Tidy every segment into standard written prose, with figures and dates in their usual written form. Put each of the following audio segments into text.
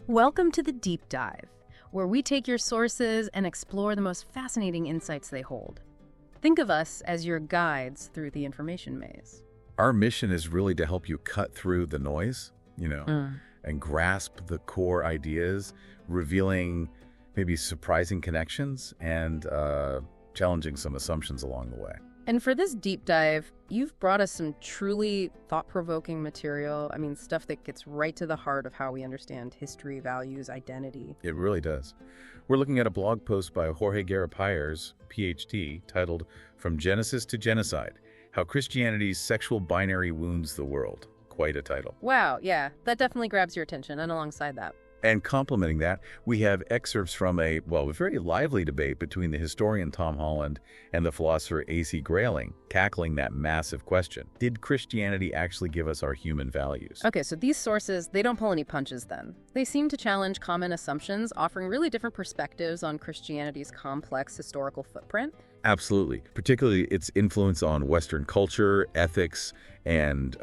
Welcome to the Deep Dive, where we take your sources and explore the most fascinating insights they hold. Think of us as your guides through the information maze. Our mission is really to help you cut through the noise, and grasp the core ideas, revealing maybe surprising connections and challenging some assumptions along the way. And for this deep dive, you've brought us some truly thought-provoking material. I mean, stuff that gets right to the heart of how we understand history, values, identity. It really does. We're looking at a blog post by Jorge Garapires, Ph.D., titled From Genesis to Genocide: How Christianity's Sexual Binary Wounds the World. Quite a title. Wow, yeah, that definitely grabs your attention. And alongside that, And complementing that, we have excerpts from a very lively debate between the historian Tom Holland and the philosopher A.C. Grayling, tackling that massive question. Did Christianity actually give us our human values? okay, so these sources, they don't pull any punches then. They seem to challenge common assumptions, offering really different perspectives on Christianity's complex historical footprint. Absolutely, particularly its influence on Western culture, ethics, and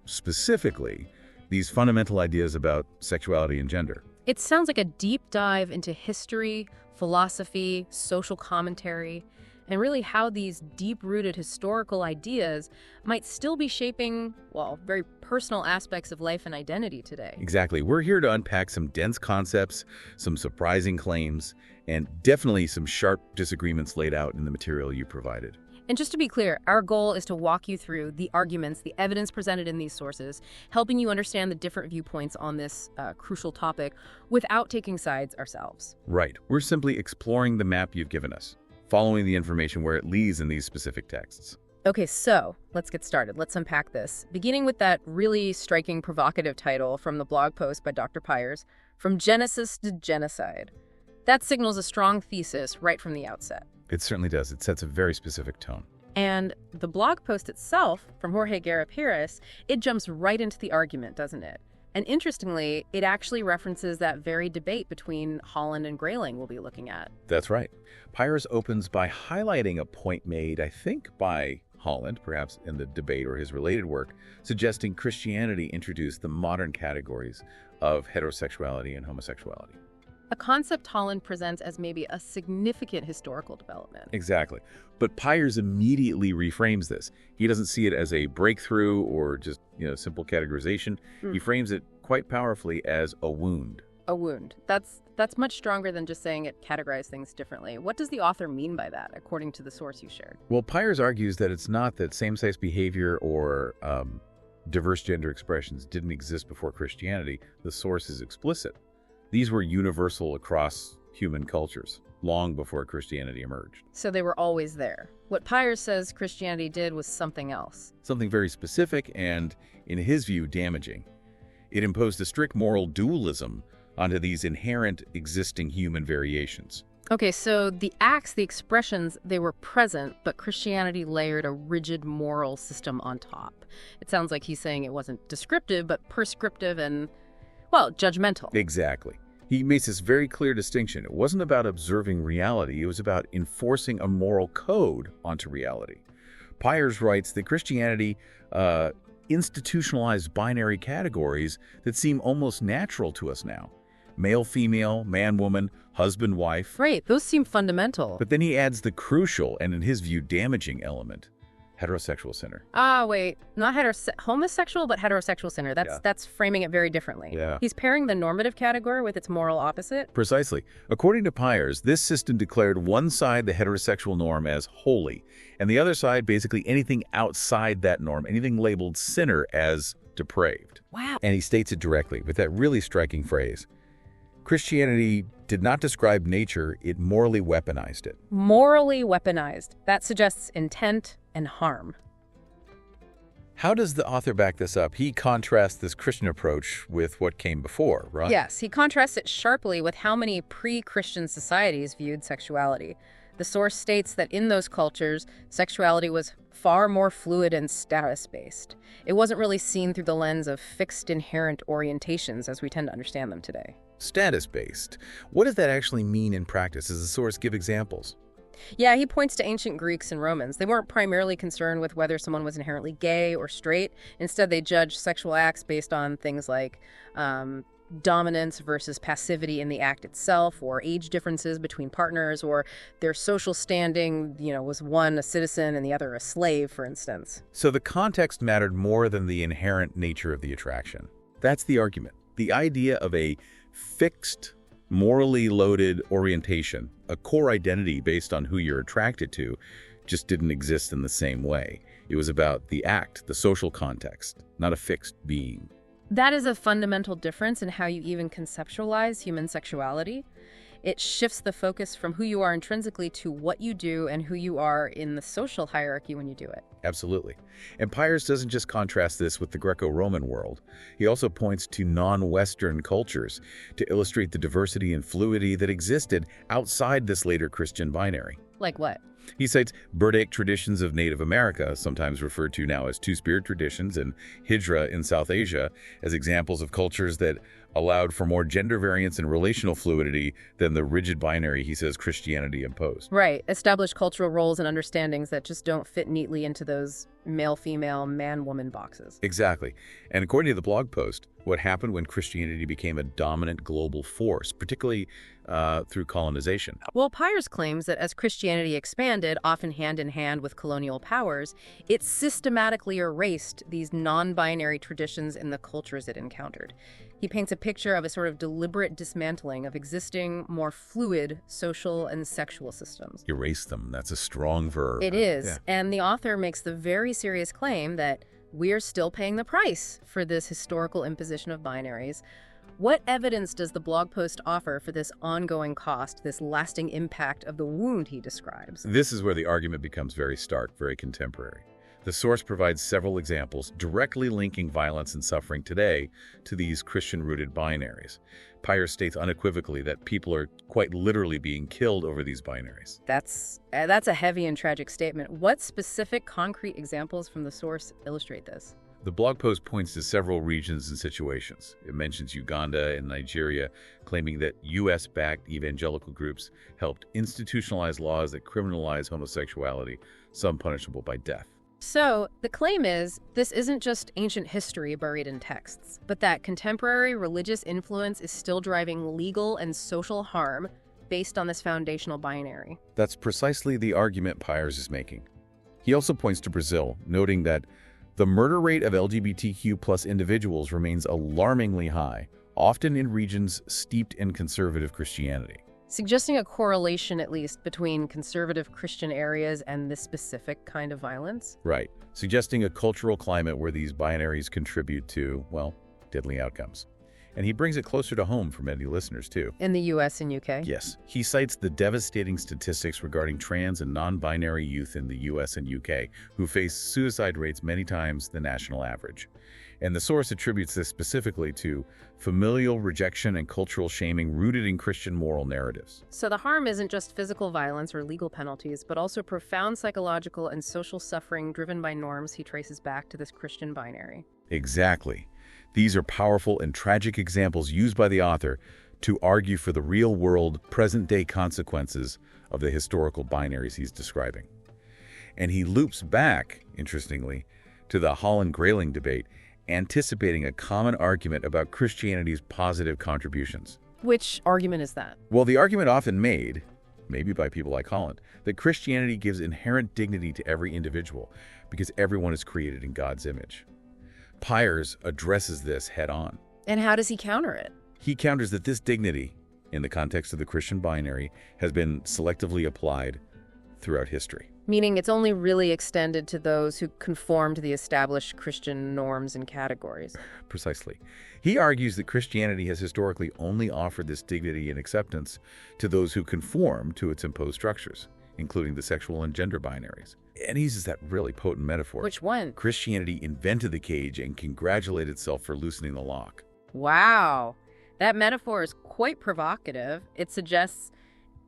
specifically, these fundamental ideas about sexuality and gender. It sounds like a deep dive into history, philosophy, social commentary, and really how these deep-rooted historical ideas might still be shaping, very personal aspects of life and identity today. Exactly. We're here to unpack some dense concepts, some surprising claims, and definitely some sharp disagreements laid out in the material you provided. And just to be clear, our goal is to walk you through the arguments, the evidence presented in these sources, helping you understand the different viewpoints on this crucial topic without taking sides ourselves. Right. We're simply exploring the map you've given us, following the information where it leads in these specific texts. Okay, so let's get started. Let's unpack this, beginning with that really striking, provocative title from the blog post by Dr. Pires, From Genesis to Genocide. That signals a strong thesis right from the outset. It certainly does. It sets a very specific tone. And the blog post itself, from Jorge Garapires, it jumps right into the argument, doesn't it? And interestingly, it actually references that very debate between Holland and Grayling we'll be looking at. That's right. Pires opens by highlighting a point made, I think, by Holland, perhaps in the debate or his related work, suggesting Christianity introduced the modern categories of heterosexuality and homosexuality. A concept Holland presents as maybe a significant historical development. Exactly. But Pires immediately reframes this. He doesn't see it as a breakthrough or just, simple categorization. He frames it quite powerfully as a wound. A wound. That's much stronger than just saying it categorized things differently. What does the author mean by that, according to the source you shared? Well, Pires argues that it's not that same-sex behavior or diverse gender expressions didn't exist before Christianity. The source is explicit. These were universal across human cultures, long before Christianity emerged. So they were always there. What Pires says Christianity did was something else. Something very specific and, in his view, damaging. It imposed a strict moral dualism onto these inherent existing human variations. Okay, so the acts, the expressions, they were present, but Christianity layered a rigid moral system on top. It sounds like he's saying it wasn't descriptive, but prescriptive and, judgmental. Exactly. He makes this very clear distinction. It wasn't about observing reality. It was about enforcing a moral code onto reality. Pires writes that Christianity institutionalized binary categories that seem almost natural to us now. Male, female, man, woman, husband, wife. Right, those seem fundamental. But then he adds the crucial and, in his view, damaging element. Heterosexual sinner. Wait, not homosexual, but heterosexual sinner. That's framing it very differently. Yeah. He's pairing the normative category with its moral opposite. Precisely. According to Pires, this system declared one side, the heterosexual norm, as holy, and the other side, basically anything outside that norm, anything labeled sinner, as depraved. Wow. And he states it directly with that really striking phrase. Christianity did not describe nature, it morally weaponized it. Morally weaponized. That suggests intent and harm. How does the author back this up? He contrasts this Christian approach with what came before, right? Yes, he contrasts it sharply with how many pre-Christian societies viewed sexuality. The source states that in those cultures, sexuality was far more fluid and status-based. It wasn't really seen through the lens of fixed inherent orientations as we tend to understand them today. Status-based. What does that actually mean in practice? Does the source give examples? Yeah, he points to ancient Greeks and Romans. They weren't primarily concerned with whether someone was inherently gay or straight. Instead, they judged sexual acts based on things like dominance versus passivity in the act itself, or age differences between partners, or their social standing, was one a citizen and the other a slave, for instance. So the context mattered more than the inherent nature of the attraction. That's the argument. The idea of a fixed, morally loaded orientation, a core identity based on who you're attracted to, just didn't exist in the same way. It was about the act, the social context, not a fixed being. That is a fundamental difference in how you even conceptualize human sexuality. It shifts the focus from who you are intrinsically to what you do and who you are in the social hierarchy when you do it. Absolutely. And Pyers doesn't just contrast this with the Greco-Roman world. He also points to non-Western cultures to illustrate the diversity and fluidity that existed outside this later Christian binary. Like what? He cites Burdaic traditions of Native America, sometimes referred to now as Two-Spirit traditions, and Hijra in South Asia, as examples of cultures that allowed for more gender variance and relational fluidity than the rigid binary he says Christianity imposed. Right. Established cultural roles and understandings that just don't fit neatly into those male-female, man-woman boxes. Exactly. And according to the blog post, what happened when Christianity became a dominant global force, particularly through colonization? Well, Pyers claims that as Christianity expanded, often hand-in-hand with colonial powers, it systematically erased these non-binary traditions in the cultures it encountered. He paints a picture of a sort of deliberate dismantling of existing, more fluid social and sexual systems. Erase them. That's a strong verb. It is. Yeah. And the author makes the very serious claim that we're still paying the price for this historical imposition of binaries. What evidence does the blog post offer for this ongoing cost, this lasting impact of the wound he describes? This is where the argument becomes very stark, very contemporary. The source provides several examples directly linking violence and suffering today to these Christian-rooted binaries. Pyers states unequivocally that people are quite literally being killed over these binaries. That's a heavy and tragic statement. What specific concrete examples from the source illustrate this? The blog post points to several regions and situations. It mentions Uganda and Nigeria, claiming that U.S.-backed evangelical groups helped institutionalize laws that criminalize homosexuality, some punishable by death. So, the claim is, this isn't just ancient history buried in texts, but that contemporary religious influence is still driving legal and social harm based on this foundational binary. That's precisely the argument Pyers is making. He also points to Brazil, noting that the murder rate of LGBTQ+ individuals remains alarmingly high, often in regions steeped in conservative Christianity. Suggesting a correlation, at least, between conservative Christian areas and this specific kind of violence? Right. Suggesting a cultural climate where these binaries contribute to, well, deadly outcomes. And he brings it closer to home for many listeners, too. In the U.S. and U.K.? Yes. He cites the devastating statistics regarding trans and non-binary youth in the U.S. and U.K. who face suicide rates many times the national average. And the source attributes this specifically to familial rejection and cultural shaming rooted in Christian moral narratives. So the harm isn't just physical violence or legal penalties, but also profound psychological and social suffering driven by norms he traces back to this Christian binary. Exactly. These are powerful and tragic examples used by the author to argue for the real-world, present-day consequences of the historical binaries he's describing. And he loops back, interestingly, to the Holland-Grayling debate, anticipating a common argument about Christianity's positive contributions. Which argument is that? Well, the argument often made, maybe by people like Holland, that Christianity gives inherent dignity to every individual because everyone is created in God's image. Pyers addresses this head-on. And how does he counter it? He counters that this dignity, in the context of the Christian binary, has been selectively applied throughout history. Meaning it's only really extended to those who conform to the established Christian norms and categories. Precisely. He argues that Christianity has historically only offered this dignity and acceptance to those who conform to its imposed structures, including the sexual and gender binaries. And he uses that really potent metaphor. Which one? Christianity invented the cage and congratulated itself for loosening the lock. Wow. That metaphor is quite provocative. It suggests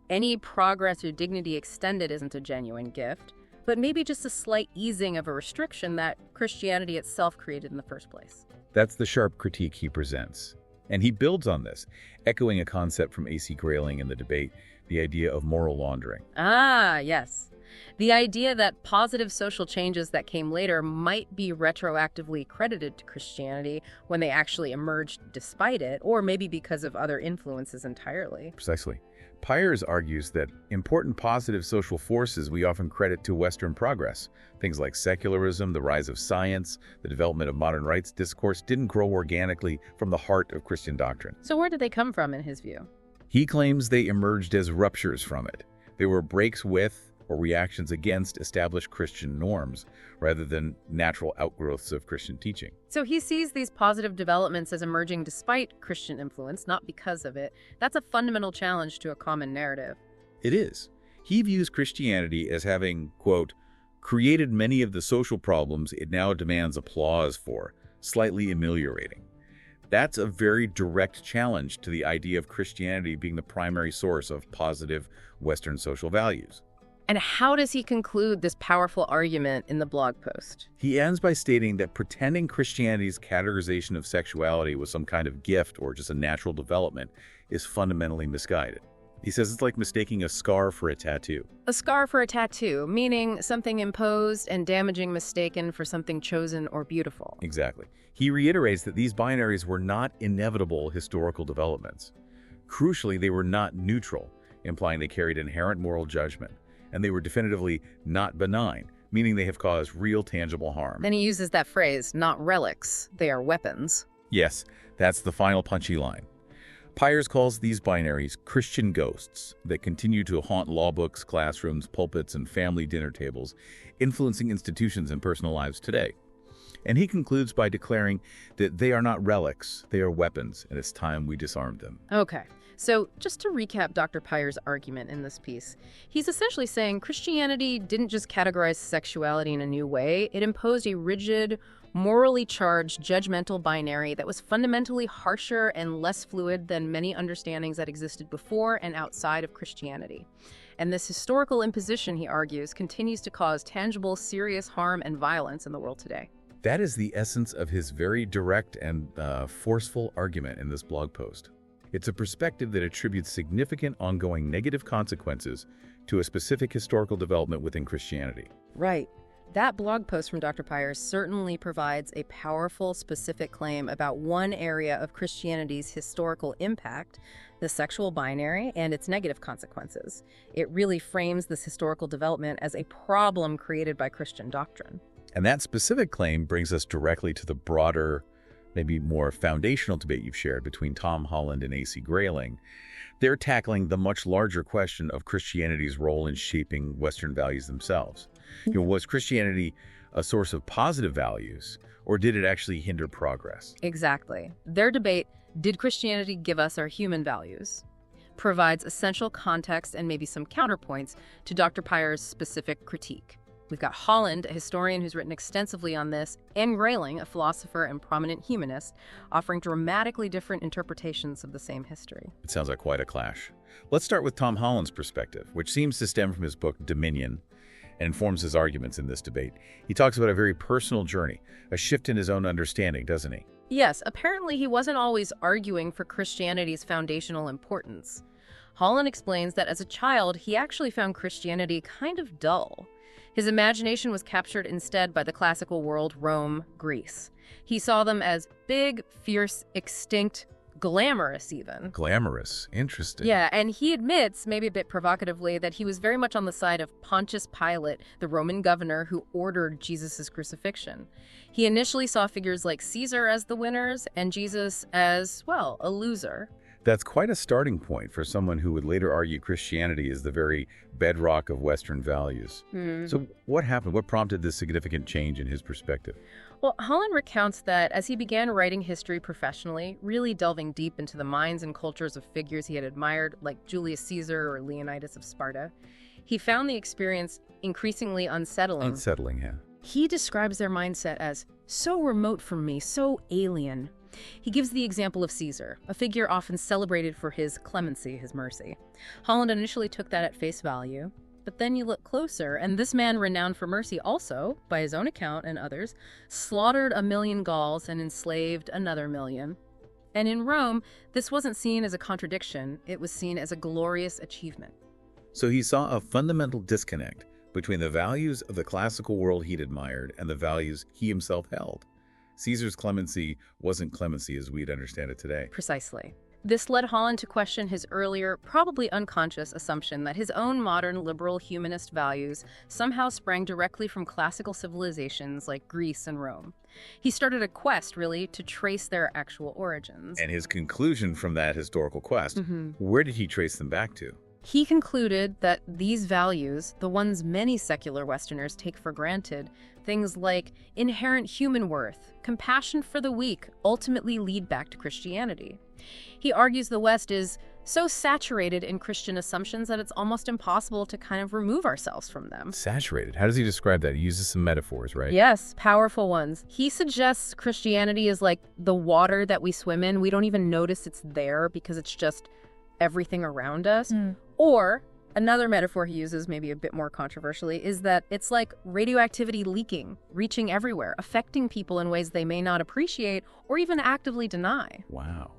any progress or dignity extended isn't a genuine gift, but maybe just a slight easing of a restriction that Christianity itself created in the first place. That's the sharp critique he presents. And he builds on this, echoing a concept from A.C. Grayling in the debate, the idea of moral laundering. Ah, yes. The idea that positive social changes that came later might be retroactively credited to Christianity when they actually emerged despite it, or maybe because of other influences entirely. Precisely. Pyers argues that important positive social forces we often credit to Western progress, things like secularism, the rise of science, the development of modern rights discourse, didn't grow organically from the heart of Christian doctrine. So where did they come from in his view? He claims they emerged as ruptures from it. They were breaks with or reactions against established Christian norms, rather than natural outgrowths of Christian teaching. So he sees these positive developments as emerging despite Christian influence, not because of it. That's a fundamental challenge to a common narrative. It is. He views Christianity as having, quote, created many of the social problems it now demands applause for, slightly ameliorating. That's a very direct challenge to the idea of Christianity being the primary source of positive Western social values. And how does he conclude this powerful argument in the blog post? He ends by stating that pretending Christianity's categorization of sexuality was some kind of gift or just a natural development is fundamentally misguided. He says it's like mistaking a scar for a tattoo. A scar for a tattoo, meaning something imposed and damaging mistaken for something chosen or beautiful. Exactly. He reiterates that these binaries were not inevitable historical developments. Crucially, they were not neutral, implying they carried inherent moral judgment. And they were definitively not benign, meaning they have caused real tangible harm. Then he uses that phrase, not relics, they are weapons. Yes, that's the final punchy line. Pyers calls these binaries Christian ghosts that continue to haunt law books, classrooms, pulpits, and family dinner tables, influencing institutions and personal lives today. And he concludes by declaring that they are not relics, they are weapons, and it's time we disarmed them. Okay. So just to recap Dr. Pyers' argument in this piece, he's essentially saying Christianity didn't just categorize sexuality in a new way, it imposed a rigid, morally charged, judgmental binary that was fundamentally harsher and less fluid than many understandings that existed before and outside of Christianity. And this historical imposition, he argues, continues to cause tangible, serious harm and violence in the world today. That is the essence of his very direct and forceful argument in this blog post. It's a perspective that attributes significant ongoing negative consequences to a specific historical development within Christianity. Right. That blog post from Dr. Pyers certainly provides a powerful, specific claim about one area of Christianity's historical impact, the sexual binary and its negative consequences. It really frames this historical development as a problem created by Christian doctrine. And that specific claim brings us directly to the broader, maybe more foundational debate you've shared between Tom Holland and A.C. Grayling. They're tackling the much larger question of Christianity's role in shaping Western values themselves. Was Christianity a source of positive values, or did it actually hinder progress? Exactly. Their debate, did Christianity give us our human values, provides essential context and maybe some counterpoints to Dr. Pyers' specific critique. We've got Holland, a historian who's written extensively on this, and Grayling, a philosopher and prominent humanist, offering dramatically different interpretations of the same history. It sounds like quite a clash. Let's start with Tom Holland's perspective, which seems to stem from his book Dominion and informs his arguments in this debate. He talks about a very personal journey, a shift in his own understanding, doesn't he? Yes, apparently he wasn't always arguing for Christianity's foundational importance. Holland explains that as a child, he actually found Christianity kind of dull. His imagination was captured instead by the classical world, Rome, Greece. He saw them as big, fierce, extinct, glamorous even. Glamorous. Interesting. Yeah, and he admits, maybe a bit provocatively, that he was very much on the side of Pontius Pilate, the Roman governor who ordered Jesus' crucifixion. He initially saw figures like Caesar as the winners and Jesus as, well, a loser. That's quite a starting point for someone who would later argue Christianity is the very bedrock of Western values. So what happened? What prompted this significant change in his perspective? Well, Holland recounts that as he began writing history professionally, really delving deep into the minds and cultures of figures he had admired, like Julius Caesar or Leonidas of Sparta, he found the experience increasingly unsettling. Unsettling, yeah. He describes their mindset as so remote from me, so alien. He gives the example of Caesar, a figure often celebrated for his clemency, his mercy. Holland initially took that at face value, but then you look closer, and this man renowned for mercy also, by his own account and others, slaughtered 1 million Gauls and enslaved another 1 million. And in Rome, this wasn't seen as a contradiction, it was seen as a glorious achievement. So he saw a fundamental disconnect between the values of the classical world he'd admired and the values he himself held. Caesar's clemency wasn't clemency as we'd understand it today. Precisely. This led Holland to question his earlier, probably unconscious, assumption that his own modern liberal humanist values somehow sprang directly from classical civilizations like Greece and Rome. He started a quest, really, to trace their actual origins. And his conclusion from that historical quest, where did he trace them back to? He concluded that these values, the ones many secular Westerners take for granted, things like inherent human worth, compassion for the weak, ultimately lead back to Christianity. He argues the West is so saturated in Christian assumptions that it's almost impossible to kind of remove ourselves from them. Saturated? How does he describe that? He uses some metaphors, right? Yes, powerful ones. He suggests Christianity is like the water that we swim in. We don't even notice it's there because it's just everything around us. Or another metaphor he uses, maybe a bit more controversially, is that it's like radioactivity leaking, reaching everywhere, affecting people in ways they may not appreciate or even actively deny. Wow.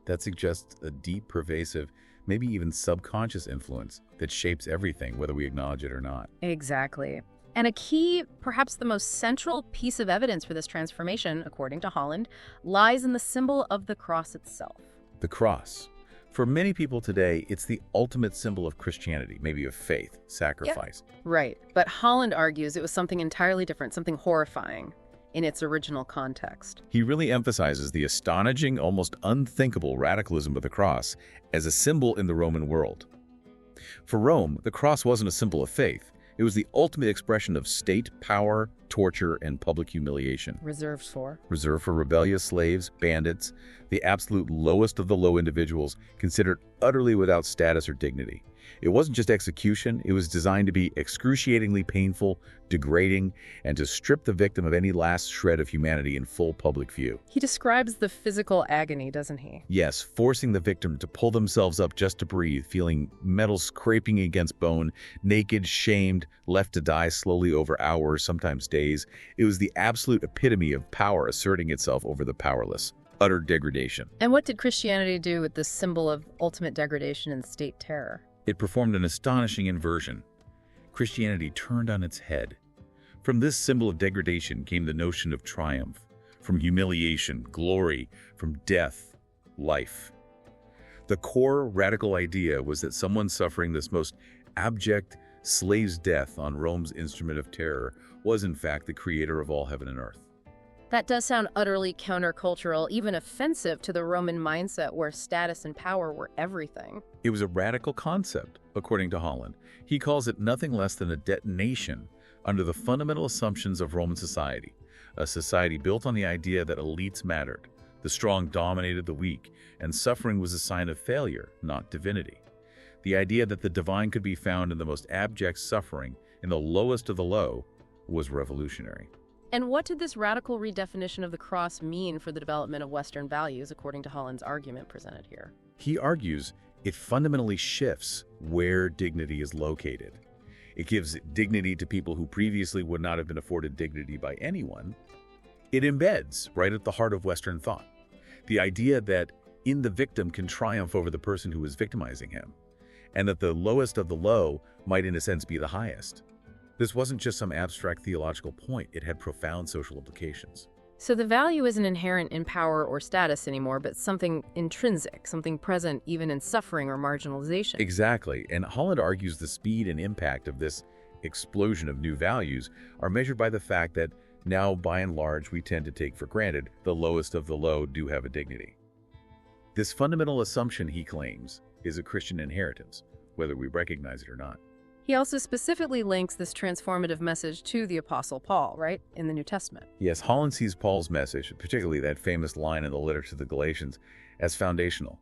That suggests a deep, pervasive, maybe even subconscious influence that shapes everything, whether we acknowledge it or not. Exactly. And a key, perhaps the most central piece of evidence for this transformation, according to Holland, lies in the symbol of the cross itself. The cross. For many people today, it's the ultimate symbol of Christianity, maybe of faith, sacrifice. Yeah. Right. But Holland argues it was something entirely different, something horrifying in its original context. He really emphasizes the astonishing, almost unthinkable radicalism of the cross as a symbol in the Roman world. For Rome, the cross wasn't a symbol of faith. It was the ultimate expression of state power, torture, and public humiliation. Reserved for rebellious slaves, bandits, the absolute lowest of the low individuals, considered utterly without status or dignity. It wasn't just execution, it was designed to be excruciatingly painful, degrading, and to strip the victim of any last shred of humanity in full public view. He describes the physical agony, doesn't he? Yes, forcing the victim to pull themselves up just to breathe, feeling metal scraping against bone, naked, shamed, left to die slowly over hours, sometimes days. It was the absolute epitome of power asserting itself over the powerless. Utter degradation. And what did Christianity do with this symbol of ultimate degradation and state terror? It performed an astonishing inversion. Christianity turned on its head. From this symbol of degradation came the notion of triumph. From humiliation, glory. From death, life. The core radical idea was that someone suffering this most abject slave's death on Rome's instrument of terror was in fact the creator of all heaven and earth. That does sound utterly countercultural, even offensive to the Roman mindset where status and power were everything. It was a radical concept, according to Holland. He calls it nothing less than a detonation under the fundamental assumptions of Roman society, a society built on the idea that elites mattered, the strong dominated the weak, and suffering was a sign of failure, not divinity. The idea that the divine could be found in the most abject suffering, in the lowest of the low, was revolutionary. And what did this radical redefinition of the cross mean for the development of Western values, according to Holland's argument presented here? He argues it fundamentally shifts where dignity is located. It gives dignity to people who previously would not have been afforded dignity by anyone. It embeds right at the heart of Western thought the idea that in the victim can triumph over the person who is victimizing him, and that the lowest of the low might in a sense be the highest. This wasn't just some abstract theological point, it had profound social implications. So the value isn't inherent in power or status anymore, but something intrinsic, something present even in suffering or marginalization. Exactly, and Holland argues the speed and impact of this explosion of new values are measured by the fact that now, by and large, we tend to take for granted the lowest of the low do have a dignity. This fundamental assumption, he claims, is a Christian inheritance, whether we recognize it or not. He also specifically links this transformative message to the Apostle Paul, right, in the New Testament. Yes, Holland sees Paul's message, particularly that famous line in the letter to the Galatians, as foundational.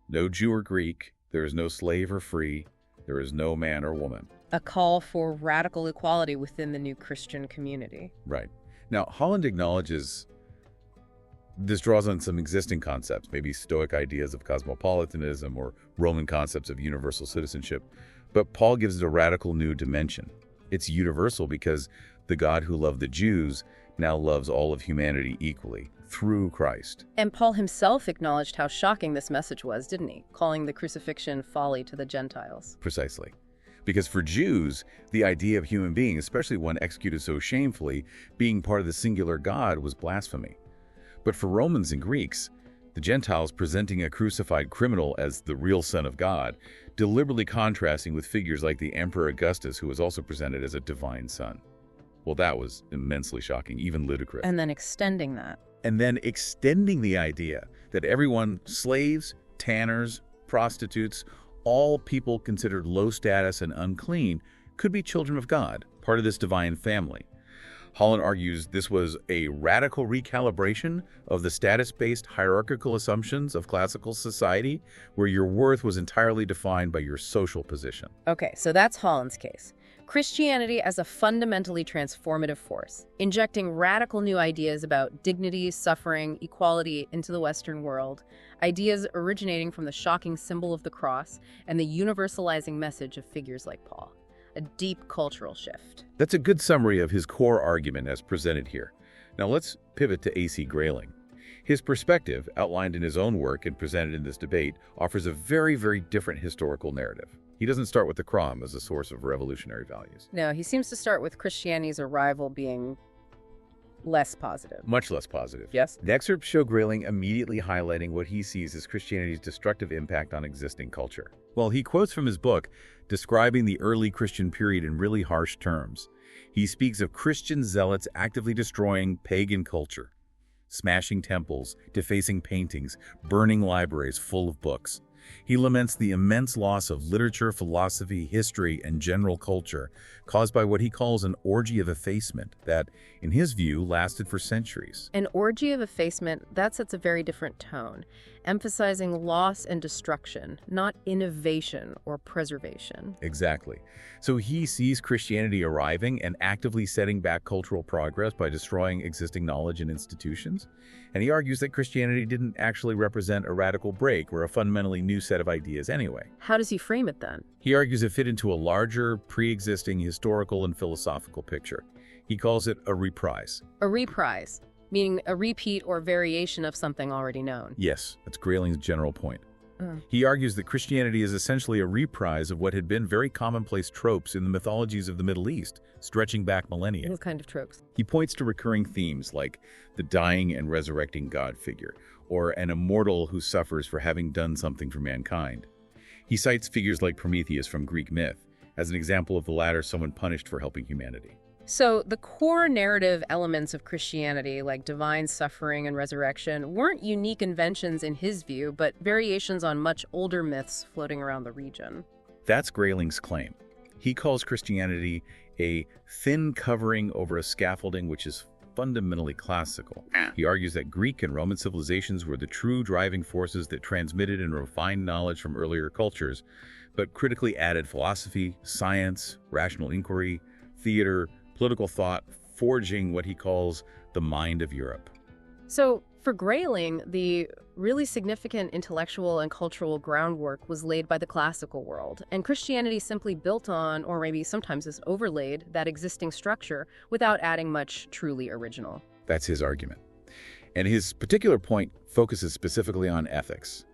No Jew or Greek, there is no slave or free, there is no man or woman. A call for radical equality within the new Christian community. Right. Now, Holland acknowledges this draws on some existing concepts, maybe Stoic ideas of cosmopolitanism or Roman concepts of universal citizenship. But Paul gives it a radical new dimension. It's universal because the God who loved the Jews now loves all of humanity equally, through Christ. And Paul himself acknowledged how shocking this message was, didn't he? Calling the crucifixion folly to the Gentiles. Precisely. Because for Jews, the idea of human being, especially one executed so shamefully, being part of the singular God was blasphemy. But for Romans and Greeks, the Gentiles presenting a crucified criminal as the real Son of God, deliberately contrasting with figures like the Emperor Augustus, who was also presented as a divine son. Well, that was immensely shocking, even ludicrous. And then extending that. And then extending the idea that everyone, slaves, tanners, prostitutes, all people considered low status and unclean, could be children of God, part of this divine family. Holland argues this was a radical recalibration of the status-based hierarchical assumptions of classical society, where your worth was entirely defined by your social position. Okay, so that's Holland's case. Christianity as a fundamentally transformative force, injecting radical new ideas about dignity, suffering, equality into the Western world, ideas originating from the shocking symbol of the cross and the universalizing message of figures like Paul. A deep cultural shift. That's a good summary of his core argument as presented here. Now let's pivot to A.C. Grayling. His perspective, outlined in his own work and presented in this debate, offers a very, very different historical narrative. He doesn't start with the Quran as a source of revolutionary values. No, he seems to start with Christianity's arrival being less positive. Much less positive. Yes? The excerpts show Grayling immediately highlighting what he sees as Christianity's destructive impact on existing culture. Well, he quotes from his book, describing the early Christian period in really harsh terms. He speaks of Christian zealots actively destroying pagan culture, smashing temples, defacing paintings, burning libraries full of books. He laments the immense loss of literature, philosophy, history, and general culture caused by what he calls an orgy of effacement that, in his view, lasted for centuries. An orgy of effacement, that sets a very different tone, emphasizing loss and destruction, not innovation or preservation. Exactly. So he sees Christianity arriving and actively setting back cultural progress by destroying existing knowledge and institutions. And he argues that Christianity didn't actually represent a radical break or a fundamentally new set of ideas anyway. How does he frame it then? He argues it fit into a larger, pre-existing historical and philosophical picture. He calls it a reprise. A reprise, meaning a repeat or variation of something already known. Yes, that's Grayling's general point. He argues that Christianity is essentially a reprise of what had been very commonplace tropes in the mythologies of the Middle East, stretching back millennia. What kind of tropes? He points to recurring themes like the dying and resurrecting God figure, or an immortal who suffers for having done something for mankind. He cites figures like Prometheus from Greek myth, as an example of the latter, someone punished for helping humanity. So the core narrative elements of Christianity, like divine suffering and resurrection, weren't unique inventions in his view, but variations on much older myths floating around the region. That's Grayling's claim. He calls Christianity a thin covering over a scaffolding which is fundamentally classical. He argues that Greek and Roman civilizations were the true driving forces that transmitted and refined knowledge from earlier cultures, but critically added philosophy, science, rational inquiry, theater, political thought, forging what he calls the mind of Europe. So for Grayling, the really significant intellectual and cultural groundwork was laid by the classical world, and Christianity simply built on, or maybe sometimes is overlaid, that existing structure without adding much truly original. That's his argument. And his particular point focuses specifically on ethics.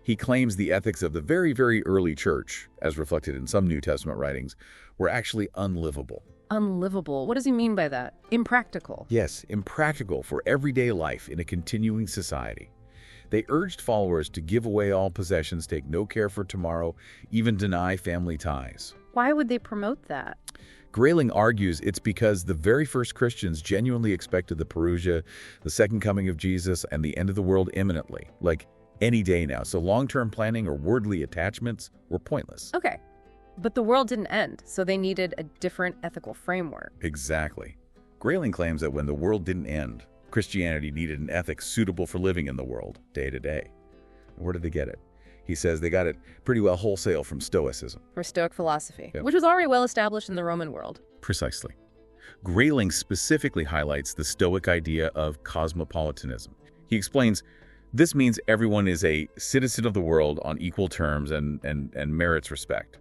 He claims the ethics of the very, very early church, as reflected in some New Testament writings, were actually unlivable. Unlivable? What does he mean by that? Impractical? Yes, impractical for everyday life in a continuing society. They urged followers to give away all possessions, take no care for tomorrow, even deny family ties. Why would they promote that? Grayling argues it's because the very first Christians genuinely expected the parousia, the second coming of Jesus, and the end of the world imminently, like any day now. So long-term planning or worldly attachments were pointless. Okay. But the world didn't end, so they needed a different ethical framework. Exactly. Grayling claims that when the world didn't end, Christianity needed an ethic suitable for living in the world, day to day. And where did they get it? He says they got it pretty well wholesale from Stoicism. From Stoic philosophy, Yep. which was already well established in the Roman world. Precisely. Grayling specifically highlights the Stoic idea of cosmopolitanism. He explains, this means everyone is a citizen of the world on equal terms and merits respect.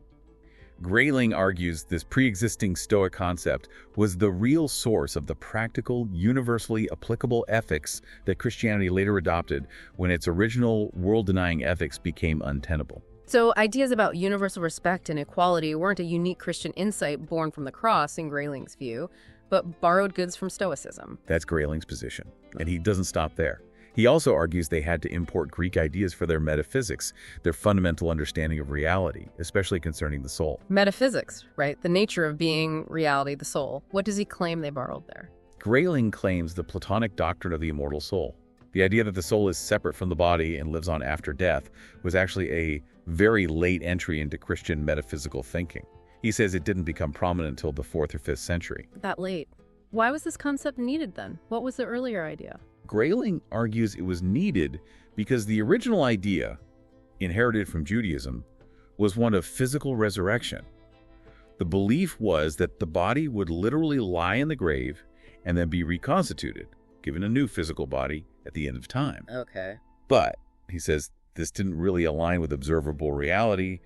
Grayling argues this pre-existing Stoic concept was the real source of the practical, universally applicable ethics that Christianity later adopted when its original world-denying ethics became untenable. So ideas about universal respect and equality weren't a unique Christian insight born from the cross in Grayling's view, but borrowed goods from Stoicism. That's Grayling's position, and he doesn't stop there. He also argues they had to import Greek ideas for their metaphysics, their fundamental understanding of reality, especially concerning the soul. Metaphysics, right? The nature of being, reality, the soul. What does he claim they borrowed there? Grayling claims the Platonic doctrine of the immortal soul. The idea that the soul is separate from the body and lives on after death was actually a very late entry into Christian metaphysical thinking. He says it didn't become prominent until the 4th or 5th century. That late. Why was this concept needed then? What was the earlier idea? Grayling argues it was needed because the original idea, inherited from Judaism, was one of physical resurrection. The belief was that the body would literally lie in the grave and then be reconstituted, given a new physical body at the end of time. Okay. But, he says, this didn't really align with observable reality.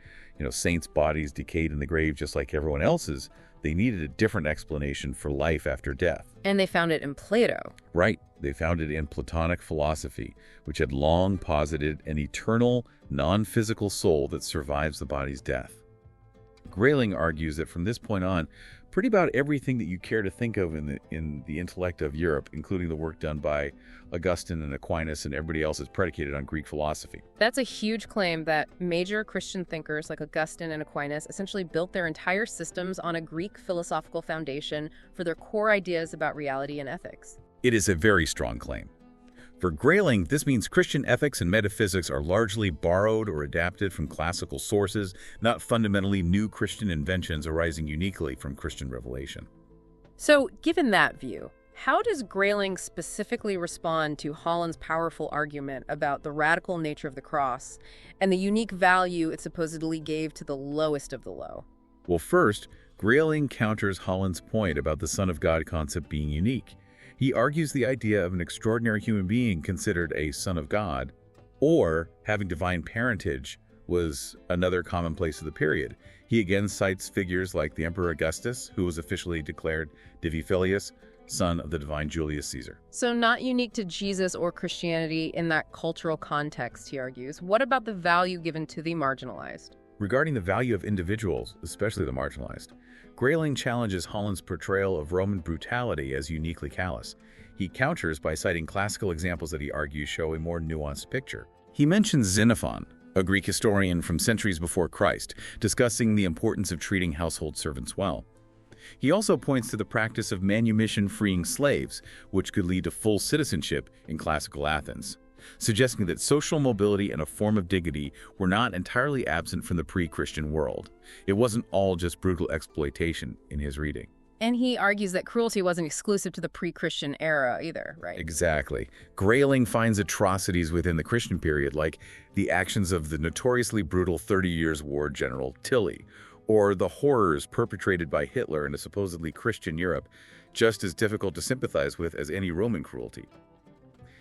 Saints' bodies decayed in the grave just like everyone else's. They needed a different explanation for life after death. And they found it in Plato. Right. They found it in Platonic philosophy, which had long posited an eternal, non-physical soul that survives the body's death. Grayling argues that from this point on, pretty about everything that you care to think of in the intellect of Europe, including the work done by Augustine and Aquinas and everybody else, is predicated on Greek philosophy. That's a huge claim that major Christian thinkers like Augustine and Aquinas essentially built their entire systems on a Greek philosophical foundation for their core ideas about reality and ethics. It is a very strong claim. For Grayling, this means Christian ethics and metaphysics are largely borrowed or adapted from classical sources, not fundamentally new Christian inventions arising uniquely from Christian revelation. So, given that view, how does Grayling specifically respond to Holland's powerful argument about the radical nature of the cross and the unique value it supposedly gave to the lowest of the low? Well, first, Grayling counters Holland's point about the Son of God concept being unique. He argues the idea of an extraordinary human being considered a son of God, or having divine parentage, was another commonplace of the period. He again cites figures like the Emperor Augustus, who was officially declared Divi Filius, son of the divine Julius Caesar. So not unique to Jesus or Christianity in that cultural context, he argues. What about the value given to the marginalized? Regarding the value of individuals, especially the marginalized, Grayling challenges Holland's portrayal of Roman brutality as uniquely callous. He counters by citing classical examples that he argues show a more nuanced picture. He mentions Xenophon, a Greek historian from centuries before Christ, discussing the importance of treating household servants well. He also points to the practice of manumission freeing slaves, which could lead to full citizenship in classical Athens, suggesting that social mobility and a form of dignity were not entirely absent from the pre-Christian world. It wasn't all just brutal exploitation in his reading. And he argues that cruelty wasn't exclusive to the pre-Christian era either, right? Exactly. Grayling finds atrocities within the Christian period, like the actions of the notoriously brutal 30 Years' War General Tilly, or the horrors perpetrated by Hitler in a supposedly Christian Europe, just as difficult to sympathize with as any Roman cruelty.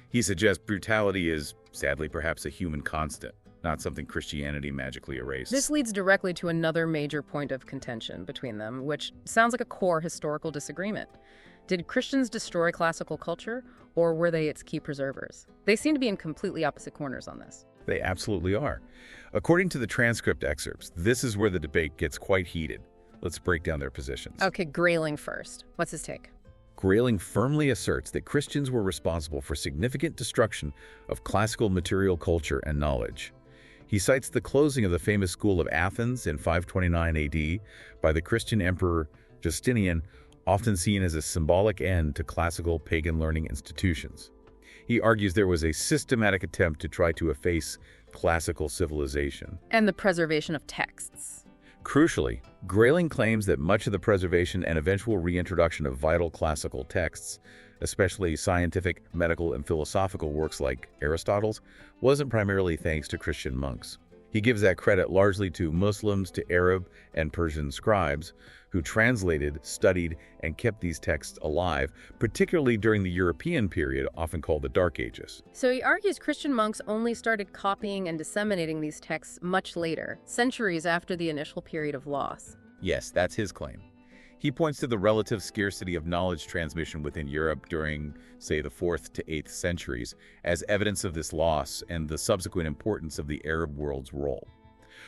He suggests brutality is, sadly, perhaps a human constant, not something Christianity magically erased. This leads directly to another major point of contention between them, which sounds like a core historical disagreement. Did Christians destroy classical culture, or were they its key preservers? They seem to be in completely opposite corners on this. They absolutely are. According to the transcript excerpts, this is where the debate gets quite heated. Let's break down their positions. Okay, Grayling first. What's his take? Grayling firmly asserts that Christians were responsible for significant destruction of classical material culture and knowledge. He cites the closing of the famous school of Athens in 529 AD by the Christian emperor Justinian, often seen as a symbolic end to classical pagan learning institutions. He argues there was a systematic attempt to try to efface classical civilization. And the preservation of texts. Crucially, Grayling claims that much of the preservation and eventual reintroduction of vital classical texts, especially scientific, medical, and philosophical works like Aristotle's, wasn't primarily thanks to Christian monks. He gives that credit largely to Muslims, to Arab and Persian scribes, who translated, studied, and kept these texts alive, particularly during the European period, often called the Dark Ages. So he argues Christian monks only started copying and disseminating these texts much later, centuries after the initial period of loss. Yes, that's his claim. He points to the relative scarcity of knowledge transmission within Europe during, say, the 4th to 8th centuries as evidence of this loss and the subsequent importance of the Arab world's role.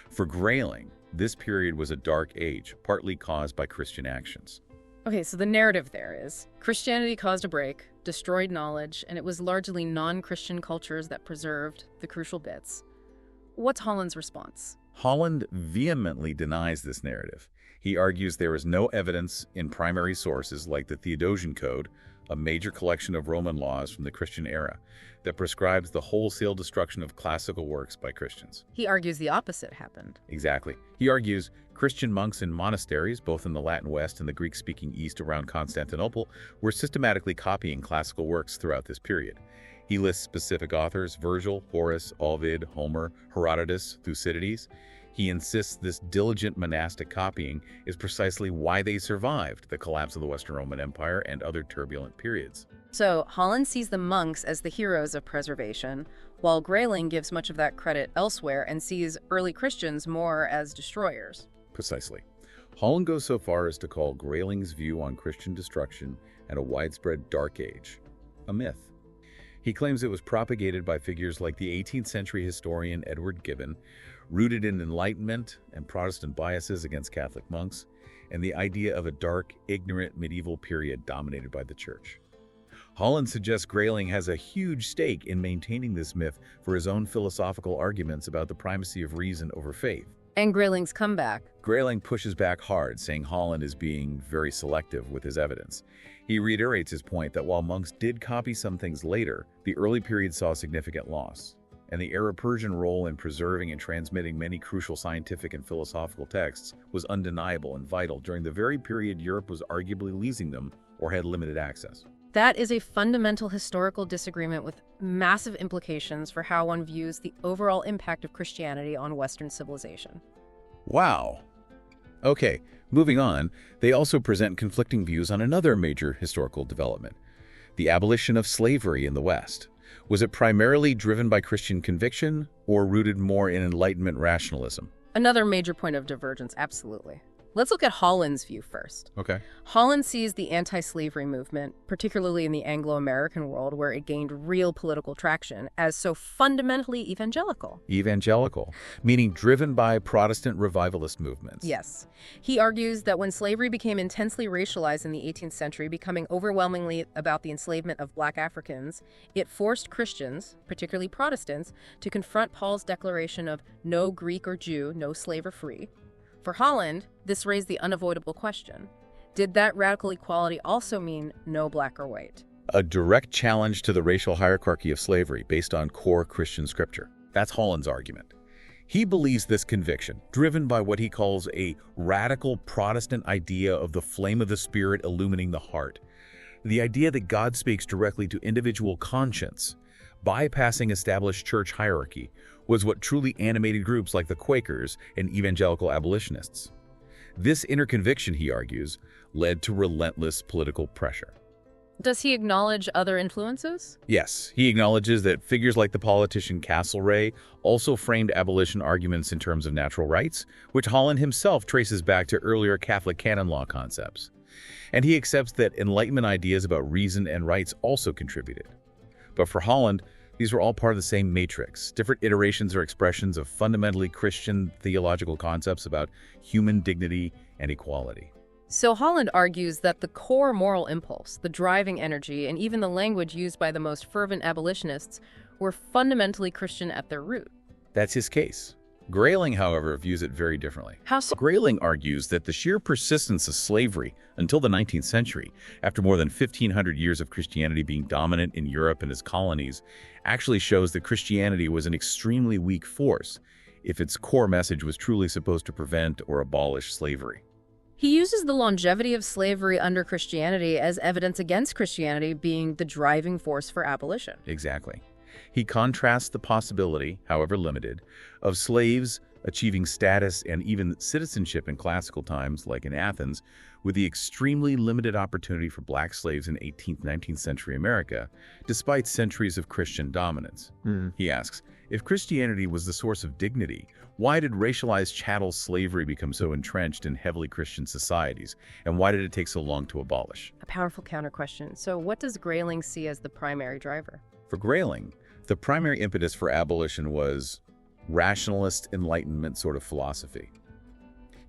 For Grayling, this period was a dark age, partly caused by Christian actions. Okay, so the narrative there is Christianity caused a break, destroyed knowledge, and it was largely non-Christian cultures that preserved the crucial bits. What's Holland's response? Holland vehemently denies this narrative. He argues there is no evidence in primary sources like the Theodosian Code, a major collection of Roman laws from the Christian era, that prescribes the wholesale destruction of classical works by Christians. He argues the opposite happened. Exactly. He argues Christian monks in monasteries, both in the Latin West and the Greek-speaking East around Constantinople, were systematically copying classical works throughout this period. He lists specific authors: Virgil, Horace, Ovid, Homer, Herodotus, Thucydides. He insists this diligent monastic copying is precisely why they survived the collapse of the Western Roman Empire and other turbulent periods. So Holland sees the monks as the heroes of preservation, while Grayling gives much of that credit elsewhere and sees early Christians more as destroyers. Precisely. Holland goes so far as to call Grayling's view on Christian destruction and a widespread Dark Age a myth. He claims it was propagated by figures like the 18th century historian Edward Gibbon, rooted in Enlightenment and Protestant biases against Catholic monks, and the idea of a dark, ignorant medieval period dominated by the Church. Holland suggests Grayling has a huge stake in maintaining this myth for his own philosophical arguments about the primacy of reason over faith. And Grayling's comeback. Grayling pushes back hard, saying Holland is being very selective with his evidence. He reiterates his point that while monks did copy some things later, the early period saw significant loss, and the Arab-Persian role in preserving and transmitting many crucial scientific and philosophical texts was undeniable and vital during the very period Europe was arguably losing them or had limited access. That is a fundamental historical disagreement with massive implications for how one views the overall impact of Christianity on Western civilization. Wow. Okay, moving on, they also present conflicting views on another major historical development: the abolition of slavery in the West. Was it primarily driven by Christian conviction or rooted more in Enlightenment rationalism? Another major point of divergence, absolutely. Let's look at Holland's view first. Okay. Holland sees the anti-slavery movement, particularly in the Anglo-American world where it gained real political traction, as so fundamentally evangelical. Evangelical, meaning driven by Protestant revivalist movements. Yes. He argues that when slavery became intensely racialized in the 18th century, becoming overwhelmingly about the enslavement of Black Africans, it forced Christians, particularly Protestants, to confront Paul's declaration of no Greek or Jew, no slave or free. For Holland, this raised the unavoidable question: did that radical equality also mean no black or white? A direct challenge to the racial hierarchy of slavery based on core Christian scripture. That's Holland's argument. He believes this conviction, driven by what he calls a radical Protestant idea of the flame of the Spirit illumining the heart, the idea that God speaks directly to individual conscience, bypassing established church hierarchy, was what truly animated groups like the Quakers and evangelical abolitionists. This inner conviction, he argues, led to relentless political pressure. Does he acknowledge other influences? Yes, he acknowledges that figures like the politician Castlereagh also framed abolition arguments in terms of natural rights, which Holland himself traces back to earlier Catholic canon law concepts. And he accepts that Enlightenment ideas about reason and rights also contributed. But for Holland, these were all part of the same matrix, different iterations or expressions of fundamentally Christian theological concepts about human dignity and equality. So Holland argues that the core moral impulse, the driving energy, and even the language used by the most fervent abolitionists were fundamentally Christian at their root. That's his case. Grayling, however, views it very differently. How so? Grayling argues that the sheer persistence of slavery until the 19th century, after more than 1,500 years of Christianity being dominant in Europe and its colonies, actually shows that Christianity was an extremely weak force if its core message was truly supposed to prevent or abolish slavery. He uses the longevity of slavery under Christianity as evidence against Christianity being the driving force for abolition. Exactly. He contrasts the possibility, however limited, of slaves achieving status and even citizenship in classical times, like in Athens, with the extremely limited opportunity for black slaves in 18th, 19th century America, despite centuries of Christian dominance. He asks, if Christianity was the source of dignity, why did racialized chattel slavery become so entrenched in heavily Christian societies, and why did it take so long to abolish? A powerful counter-question. So what does Grayling see as the primary driver? For Grayling, the primary impetus for abolition was rationalist Enlightenment sort of philosophy.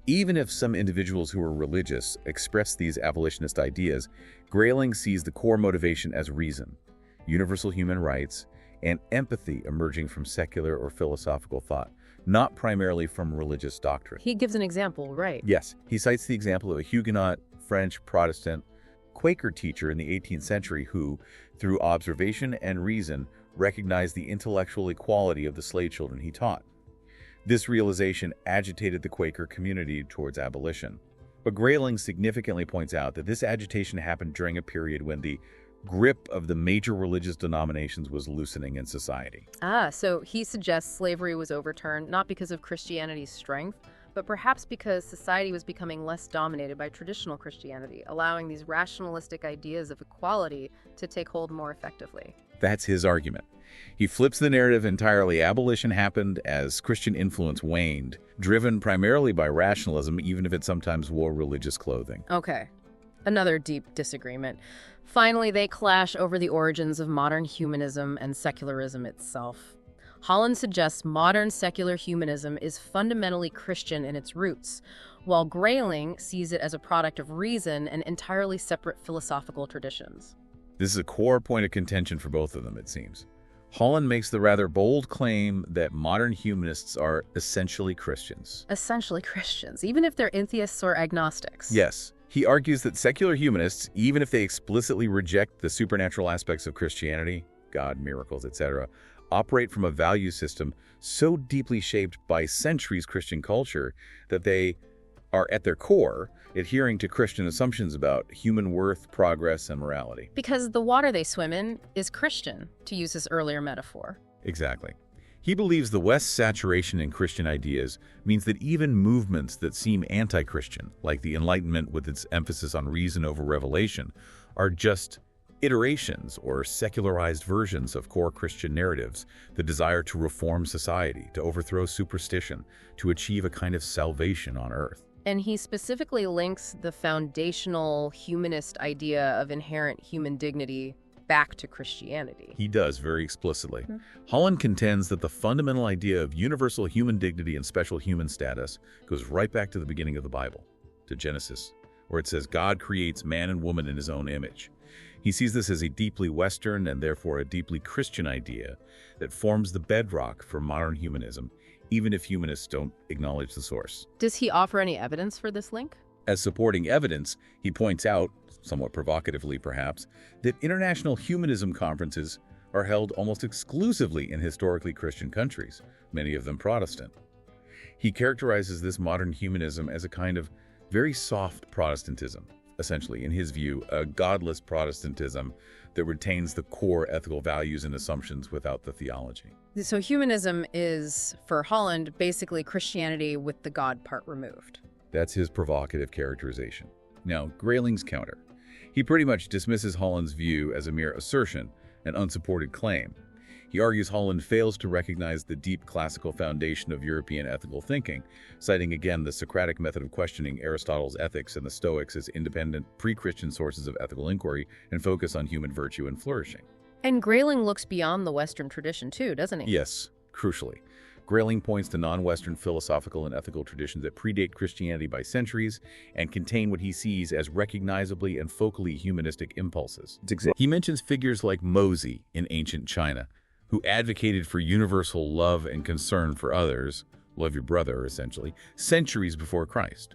Even if some individuals who are religious express these abolitionist ideas, Grayling sees the core motivation as reason, universal human rights, and empathy emerging from secular or philosophical thought, not primarily from religious doctrine. He gives an example, right? Yes, he cites the example of a Huguenot, French, Protestant, Quaker teacher in the 18th century who, through observation and reason, recognized the intellectual equality of the slave children he taught. This realization agitated the Quaker community towards abolition. But Grayling significantly points out that this agitation happened during a period when the grip of the major religious denominations was loosening in society. So he suggests slavery was overturned not because of Christianity's strength, but perhaps because society was becoming less dominated by traditional Christianity, allowing these rationalistic ideas of equality to take hold more effectively. That's his argument. He flips the narrative entirely. Abolition happened as Christian influence waned, driven primarily by rationalism, even if it sometimes wore religious clothing. Okay, another deep disagreement. Finally, they clash over the origins of modern humanism and secularism itself. Holland suggests modern secular humanism is fundamentally Christian in its roots, while Grayling sees it as a product of reason and entirely separate philosophical traditions. This is a core point of contention for both of them, it seems. Holland makes the rather bold claim that modern humanists are essentially Christians. Essentially Christians, even if they're atheists or agnostics. Yes. He argues that secular humanists, even if they explicitly reject the supernatural aspects of Christianity, God, miracles, etc., operate from a value system so deeply shaped by centuries Christian culture that they are, at their core, adhering to Christian assumptions about human worth, progress, and morality. Because the water they swim in is Christian, to use his earlier metaphor. Exactly. He believes the West's saturation in Christian ideas means that even movements that seem anti-Christian, like the Enlightenment with its emphasis on reason over revelation, are just iterations or secularized versions of core Christian narratives, the desire to reform society, to overthrow superstition, to achieve a kind of salvation on earth. And he specifically links the foundational humanist idea of inherent human dignity back to Christianity. He does, very explicitly. Holland contends that the fundamental idea of universal human dignity and special human status goes right back to the beginning of the Bible, to Genesis, where it says God creates man and woman in his own image. He sees this as a deeply Western and therefore a deeply Christian idea that forms the bedrock for modern humanism, even if humanists don't acknowledge the source. Does he offer any evidence for this link? As supporting evidence, he points out, somewhat provocatively perhaps, that international humanism conferences are held almost exclusively in historically Christian countries, many of them Protestant. He characterizes this modern humanism as a kind of very soft Protestantism, essentially, in his view, a godless Protestantism that retains the core ethical values and assumptions without the theology. So humanism is, for Holland, basically Christianity with the God part removed. That's his provocative characterization. Now, Grayling's counter. He pretty much dismisses Holland's view as a mere assertion, an unsupported claim. He argues Holland fails to recognize the deep classical foundation of European ethical thinking, citing again the Socratic method of questioning Aristotle's ethics and the Stoics as independent, pre-Christian sources of ethical inquiry and focus on human virtue and flourishing. And Grayling looks beyond the Western tradition too, doesn't he? Yes, crucially. Grayling points to non-Western philosophical and ethical traditions that predate Christianity by centuries and contain what he sees as recognizably and focally humanistic impulses. He mentions figures like Mozi in ancient China, who advocated for universal love and concern for others, love your brother, essentially, centuries before Christ.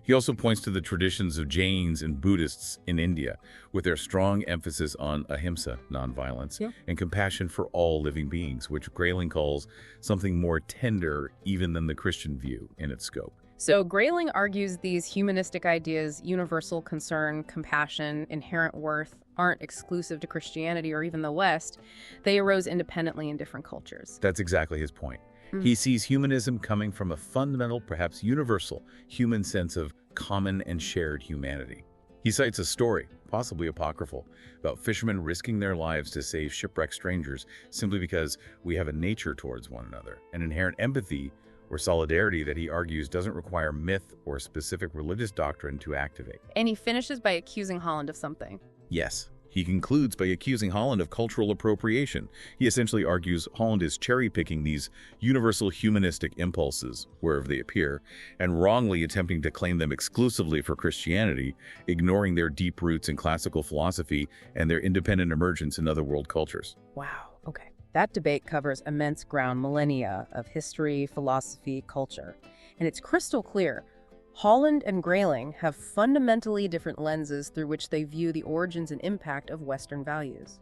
He also points to the traditions of Jains and Buddhists in India, with their strong emphasis on ahimsa, nonviolence, and compassion for all living beings, which Grayling calls something more tender even than the Christian view in its scope. So Grayling argues these humanistic ideas, universal concern, compassion, inherent worth, aren't exclusive to Christianity or even the West. They arose independently in different cultures. That's exactly his point. He sees humanism coming from a fundamental, perhaps universal, human sense of common and shared humanity. He cites a story, possibly apocryphal, about fishermen risking their lives to save shipwrecked strangers simply because we have a nature towards one another, an inherent empathy or solidarity that he argues doesn't require myth or a specific religious doctrine to activate. And he finishes by accusing Holland of something. Yes. He concludes by accusing Holland of cultural appropriation. He essentially argues Holland is cherry-picking these universal humanistic impulses, wherever they appear, and wrongly attempting to claim them exclusively for Christianity, ignoring their deep roots in classical philosophy and their independent emergence in other world cultures. Wow, okay. That debate covers immense ground, millennia of history, philosophy, culture. And it's crystal clear. Holland and Grayling have fundamentally different lenses through which they view the origins and impact of Western values.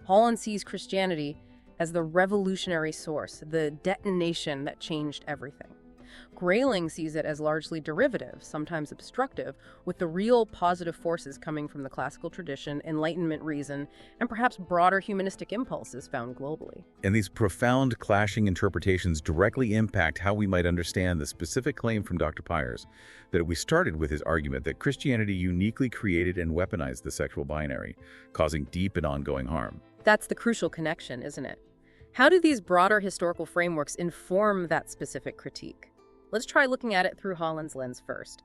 Holland sees Christianity as the revolutionary source, the detonation that changed everything. Grayling sees it as largely derivative, sometimes obstructive, with the real positive forces coming from the classical tradition, Enlightenment reason, and perhaps broader humanistic impulses found globally. And these profound clashing interpretations directly impact how we might understand the specific claim from Dr. Pyers that we started with his argument that Christianity uniquely created and weaponized the sexual binary, causing deep and ongoing harm. That's the crucial connection, isn't it? How do these broader historical frameworks inform that specific critique? Let's try looking at it through Holland's lens first.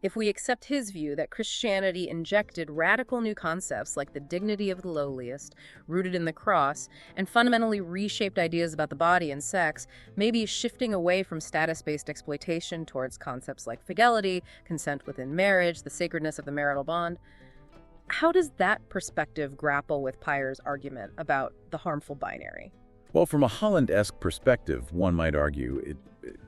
If we accept his view that Christianity injected radical new concepts like the dignity of the lowliest, rooted in the cross, and fundamentally reshaped ideas about the body and sex, maybe shifting away from status-based exploitation towards concepts like fidelity, consent within marriage, the sacredness of the marital bond, how does that perspective grapple with Pyers' argument about the harmful binary? Well, from a Holland-esque perspective, one might argue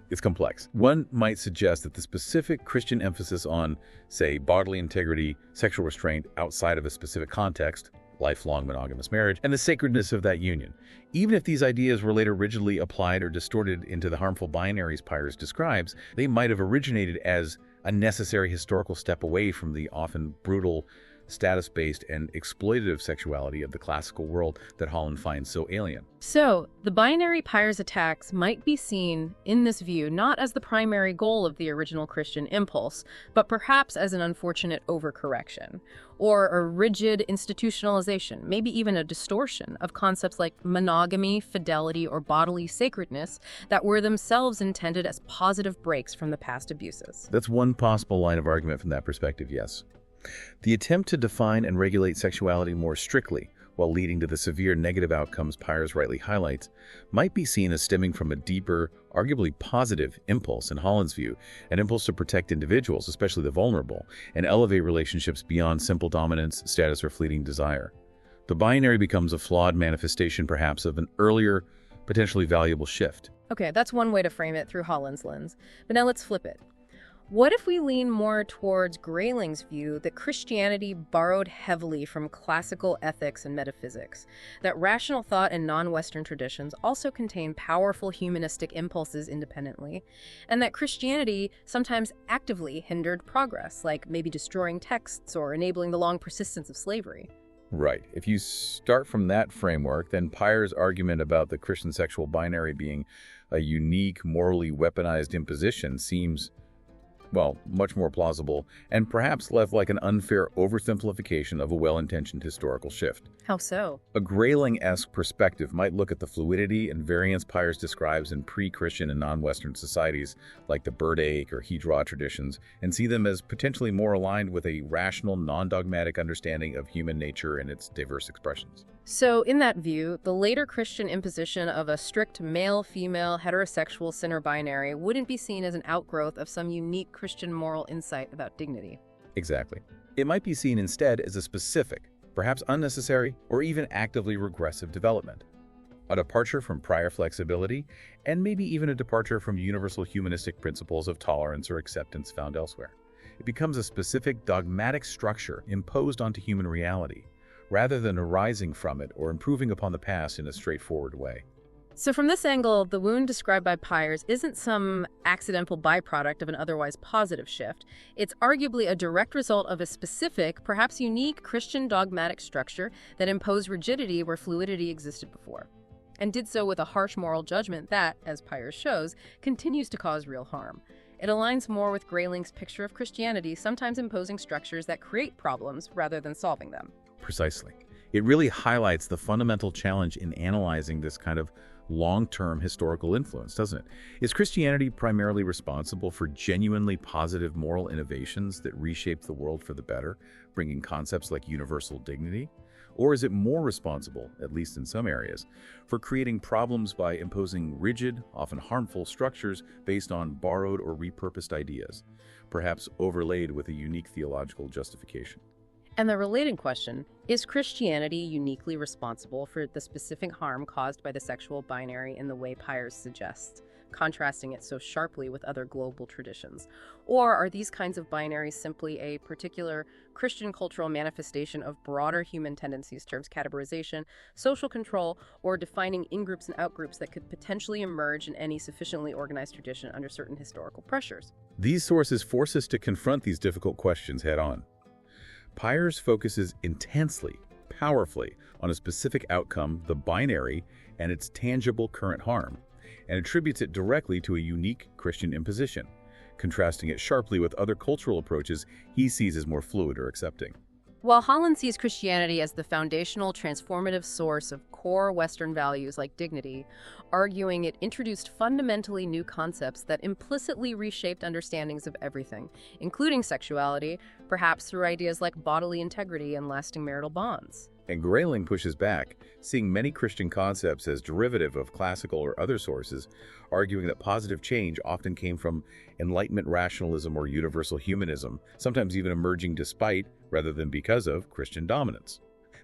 it's complex. One might suggest that the specific Christian emphasis on, say, bodily integrity, sexual restraint outside of a specific context, lifelong monogamous marriage, and the sacredness of that union. Even if these ideas were later rigidly applied or distorted into the harmful binaries Pyers describes, they might have originated as a necessary historical step away from the often brutal, status-based and exploitative sexuality of the classical world that Holland finds so alien. So, the binary Pyers attacks might be seen, in this view, not as the primary goal of the original Christian impulse, but perhaps as an unfortunate overcorrection, or a rigid institutionalization, maybe even a distortion of concepts like monogamy, fidelity, or bodily sacredness that were themselves intended as positive breaks from the past abuses. That's one possible line of argument from that perspective, yes. The attempt to define and regulate sexuality more strictly, while leading to the severe negative outcomes Pyers rightly highlights, might be seen as stemming from a deeper, arguably positive impulse in Holland's view, an impulse to protect individuals, especially the vulnerable, and elevate relationships beyond simple dominance, status, or fleeting desire. The binary becomes a flawed manifestation, perhaps, of an earlier, potentially valuable shift. Okay, that's one way to frame it through Holland's lens. But now let's flip it. What if we lean more towards Grayling's view that Christianity borrowed heavily from classical ethics and metaphysics, that rational thought and non-Western traditions also contain powerful humanistic impulses independently, and that Christianity sometimes actively hindered progress, like maybe destroying texts or enabling the long persistence of slavery? Right. If you start from that framework, then Pyers' argument about the Christian sexual binary being a unique, morally weaponized imposition seems, well, much more plausible, and perhaps left like an unfair oversimplification of a well-intentioned historical shift. How so? A Grayling-esque perspective might look at the fluidity and variance Pyers describes in pre-Christian and non-Western societies like the Bird-Ache or Hedra traditions and see them as potentially more aligned with a rational, non-dogmatic understanding of human nature and its diverse expressions. So, in that view, the later Christian imposition of a strict male-female heterosexual sinner binary wouldn't be seen as an outgrowth of some unique Christian moral insight about dignity. Exactly. It might be seen instead as a specific, perhaps unnecessary, or even actively regressive development. A departure from prior flexibility, and maybe even a departure from universal humanistic principles of tolerance or acceptance found elsewhere. It becomes a specific dogmatic structure imposed onto human reality, rather than arising from it or improving upon the past in a straightforward way. So from this angle, the wound described by Pyers isn't some accidental byproduct of an otherwise positive shift. It's arguably a direct result of a specific, perhaps unique Christian dogmatic structure that imposed rigidity where fluidity existed before, and did so with a harsh moral judgment that, as Pyers shows, continues to cause real harm. It aligns more with Grayling's picture of Christianity, sometimes imposing structures that create problems rather than solving them. Precisely. It really highlights the fundamental challenge in analyzing this kind of long-term historical influence, doesn't it? Is Christianity primarily responsible for genuinely positive moral innovations that reshaped the world for the better, bringing concepts like universal dignity? Or is it more responsible, at least in some areas, for creating problems by imposing rigid, often harmful structures based on borrowed or repurposed ideas, perhaps overlaid with a unique theological justification? And the related question, is Christianity uniquely responsible for the specific harm caused by the sexual binary in the way Pyers suggests, contrasting it so sharply with other global traditions? Or are these kinds of binaries simply a particular Christian cultural manifestation of broader human tendencies towards categorization, social control, or defining in-groups and out-groups that could potentially emerge in any sufficiently organized tradition under certain historical pressures? These sources force us to confront these difficult questions head-on. Pyers focuses intensely, powerfully, on a specific outcome, the binary, and its tangible current harm, and attributes it directly to a unique Christian imposition, contrasting it sharply with other cultural approaches he sees as more fluid or accepting. While Holland sees Christianity as the foundational, transformative source of core Western values like dignity, arguing it introduced fundamentally new concepts that implicitly reshaped understandings of everything, including sexuality, perhaps through ideas like bodily integrity and lasting marital bonds. And Grayling pushes back, seeing many Christian concepts as derivative of classical or other sources, arguing that positive change often came from Enlightenment rationalism or universal humanism, sometimes even emerging despite, rather than because of, Christian dominance.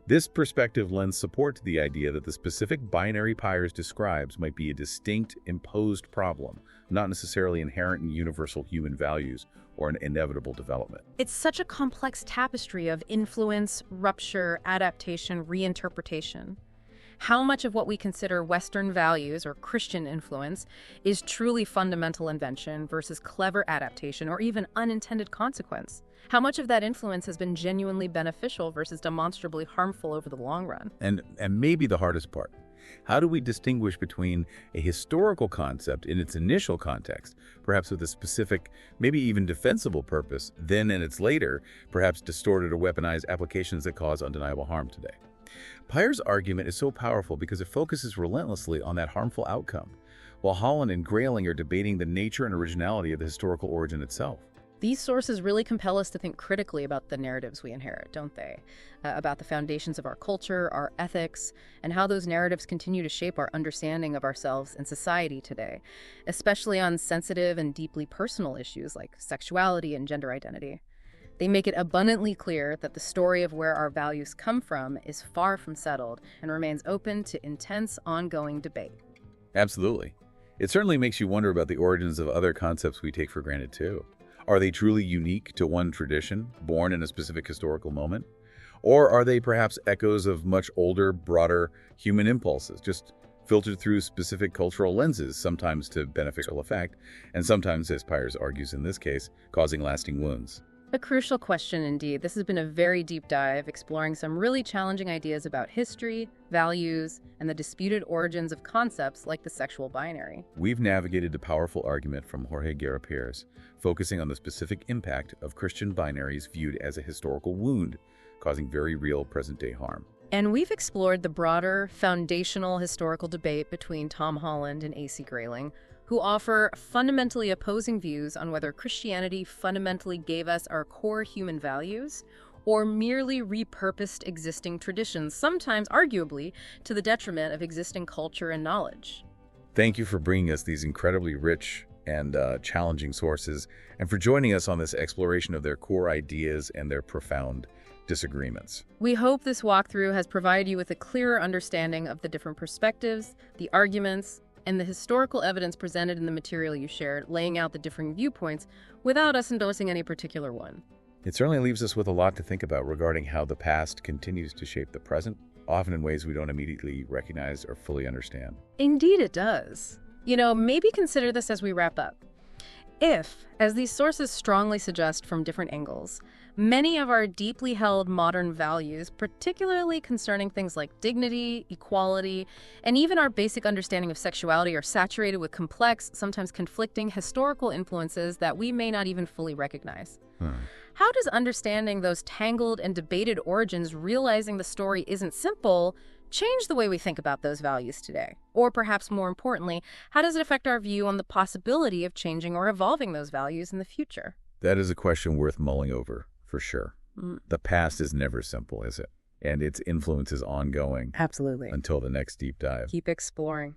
This perspective lends support to the idea that the specific binary Pyers describes might be a distinct, imposed problem, not necessarily inherent in universal human values or an inevitable development. It's such a complex tapestry of influence, rupture, adaptation, reinterpretation. How much of what we consider Western values or Christian influence is truly fundamental invention versus clever adaptation or even unintended consequence? How much of that influence has been genuinely beneficial versus demonstrably harmful over the long run? And maybe the hardest part. How do we distinguish between a historical concept in its initial context, perhaps with a specific, maybe even defensible purpose, then in its later, perhaps distorted or weaponized applications that cause undeniable harm today? Pyers' argument is so powerful because it focuses relentlessly on that harmful outcome, while Holland and Grayling are debating the nature and originality of the historical origin itself. These sources really compel us to think critically about the narratives we inherit, don't they? About the foundations of our culture, our ethics, and how those narratives continue to shape our understanding of ourselves and society today, especially on sensitive and deeply personal issues like sexuality and gender identity. They make it abundantly clear that the story of where our values come from is far from settled and remains open to intense, ongoing debate. Absolutely. It certainly makes you wonder about the origins of other concepts we take for granted, too. Are they truly unique to one tradition, born in a specific historical moment? Or are they perhaps echoes of much older, broader human impulses, just filtered through specific cultural lenses, sometimes to beneficial effect, and sometimes, as Pyers argues in this case, causing lasting wounds? A crucial question indeed. This has been a very deep dive, exploring some really challenging ideas about history, values, and the disputed origins of concepts like the sexual binary. We've navigated the powerful argument from Jorge Guerra-Pérez, focusing on the specific impact of Christian binaries viewed as a historical wound, causing very real present-day harm. And we've explored the broader, foundational historical debate between Tom Holland and A.C. Grayling, who offer fundamentally opposing views on whether Christianity fundamentally gave us our core human values or merely repurposed existing traditions, sometimes arguably to the detriment of existing culture and knowledge. Thank you for bringing us these incredibly rich and challenging sources, and for joining us on this exploration of their core ideas and their profound disagreements. We hope this walkthrough has provided you with a clearer understanding of the different perspectives, the arguments, and the historical evidence presented in the material you shared, laying out the differing viewpoints without us endorsing any particular one. It certainly leaves us with a lot to think about regarding how the past continues to shape the present, often in ways we don't immediately recognize or fully understand. Indeed it does. Maybe consider this as we wrap up. If, as these sources strongly suggest from different angles, many of our deeply held modern values, particularly concerning things like dignity, equality, and even our basic understanding of sexuality, are saturated with complex, sometimes conflicting historical influences that we may not even fully recognize. How does understanding those tangled and debated origins, realizing the story isn't simple, change the way we think about those values today? Or perhaps more importantly, how does it affect our view on the possibility of changing or evolving those values in the future? That is a question worth mulling over, for sure. The past is never simple, is it? and its influence is ongoing Absolutely. until the next deep dive. Keep exploring.